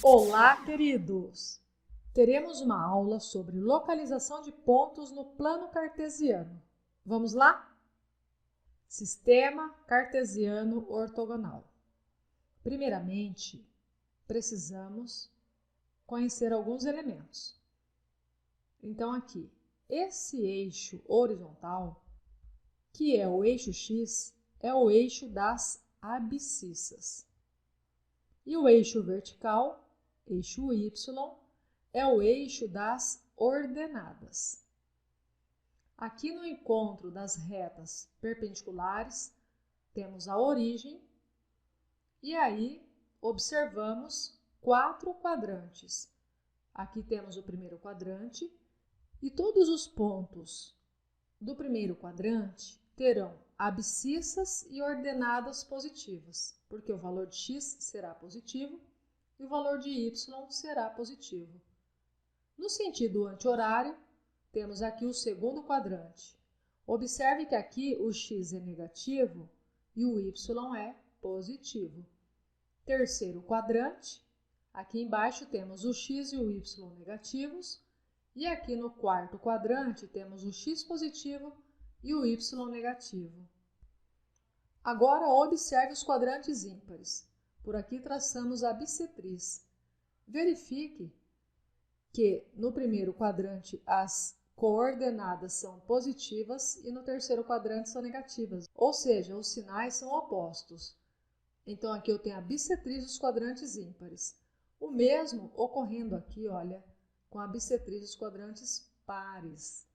Olá, queridos! Teremos uma aula sobre localização de pontos no plano cartesiano. Vamos lá? Sistema cartesiano ortogonal. Primeiramente, precisamos conhecer alguns elementos. Então, aqui, esse eixo horizontal, que é o eixo X, é o eixo das abscissas. E o eixo vertical, eixo Y, é o eixo das ordenadas. Aqui no encontro das retas perpendiculares, temos a origem e aí observamos 4 quadrantes. Aqui temos o primeiro quadrante e todos os pontos do primeiro quadrante terão abscissas e ordenadas positivas, porque o valor de x será positivo e o valor de y será positivo. No sentido anti-horário, temos aqui o segundo quadrante. Observe que aqui o x é negativo e o y é positivo. Terceiro quadrante, aqui embaixo temos o x e o y negativos. E aqui no quarto quadrante temos o x positivo e o y negativo. Agora observe os quadrantes ímpares. Por aqui traçamos a bissetriz. Verifique que no primeiro quadrante as coordenadas são positivas e no terceiro quadrante são negativas, ou seja, os sinais são opostos. Então aqui eu tenho a bissetriz dos quadrantes ímpares. O mesmo ocorrendo aqui, olha, com a bissetriz dos quadrantes pares.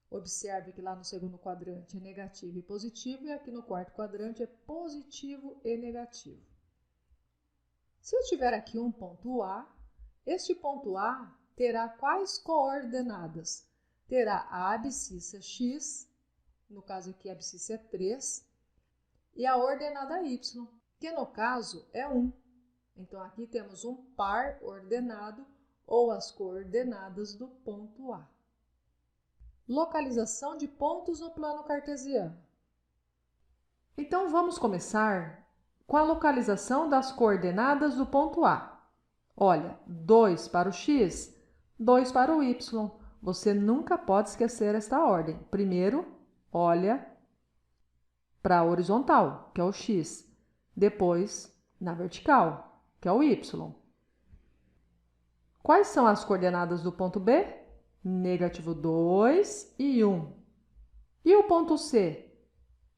Observe que lá no segundo quadrante é negativo e positivo e aqui no quarto quadrante é positivo e negativo. Se eu tiver aqui um ponto A, este ponto A terá quais coordenadas? Terá a abscissa x, no caso aqui a abscissa é 3, e a ordenada y, que no caso é 1. Então aqui temos um par ordenado ou as coordenadas do ponto A. Localização de pontos no plano cartesiano. Então vamos começar com a localização das coordenadas do ponto A. Olha, 2 para o x, 2 para o y. Você nunca pode esquecer esta ordem. Primeiro, olha para a horizontal, que é o x. Depois, na vertical, que é o y. Quais são as coordenadas do ponto B? Negativo 2 e 1. E o ponto C?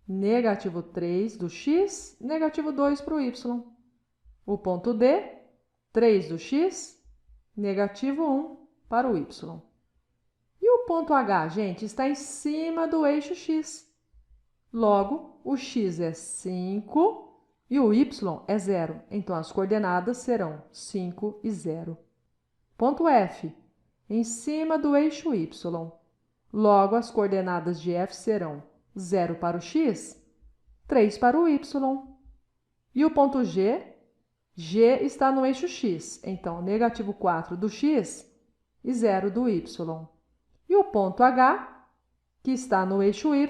Negativo 3 do x, negativo 2 para o y. O ponto D? 3 do x, negativo 1 para o y. E o ponto H, gente, está em cima do eixo x. Logo, o x é 5 e o y é 0. Então, as coordenadas serão 5 e 0. Ponto F, em cima do eixo y. Logo, as coordenadas de F serão 0 para o x, 3 para o y. E o ponto G? G está no eixo x, então negativo 4 do x e 0 do y. E o ponto H, que está no eixo y,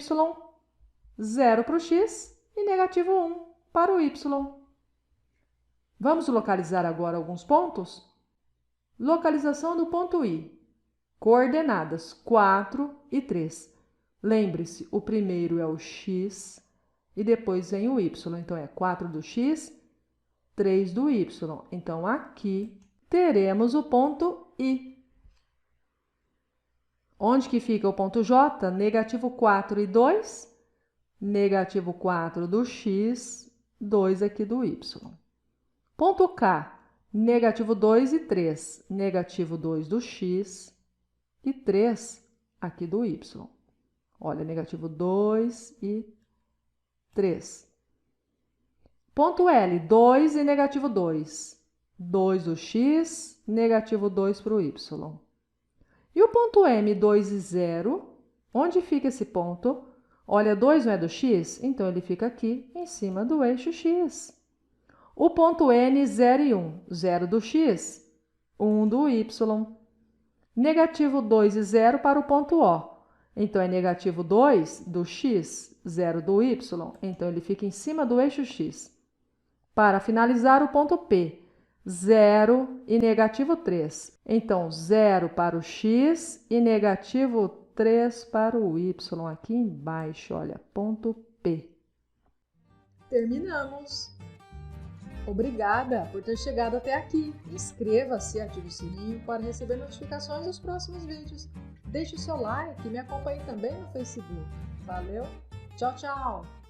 0 para o x e negativo 1 para o y. Vamos localizar agora alguns pontos? Localização do ponto I. Coordenadas 4 e 3. Lembre-se, o primeiro é o x e depois vem o y. Então, é 4 do x, 3 do y. Então, aqui teremos o ponto I. Onde que fica o ponto J? Negativo 4 e 2. Negativo 4 do x, 2 aqui do y. Ponto K. Negativo 2 e 3. Negativo 2 do x e 3 aqui do y. Olha, negativo 2 e 3. Ponto L, 2 e negativo 2. 2 do x, negativo 2 para o y. E o ponto M, 2 e 0, onde fica esse ponto? Olha, 2 não é do x, então ele fica aqui em cima do eixo x. O ponto N, 0 e 1. 0 do x, 1 do y. Negativo 2 e 0 para o ponto O. Então, é negativo 2 do x, 0 do y. Então, ele fica em cima do eixo x. Para finalizar, o ponto P. 0 e negativo 3. Então, 0 para o x e negativo 3 para o y. Aqui embaixo, olha, ponto P. Terminamos! Obrigada por ter chegado até aqui. Inscreva-se e ative o sininho para receber notificações dos próximos vídeos. Deixe o seu like e me acompanhe também no Facebook. Valeu! Tchau, tchau!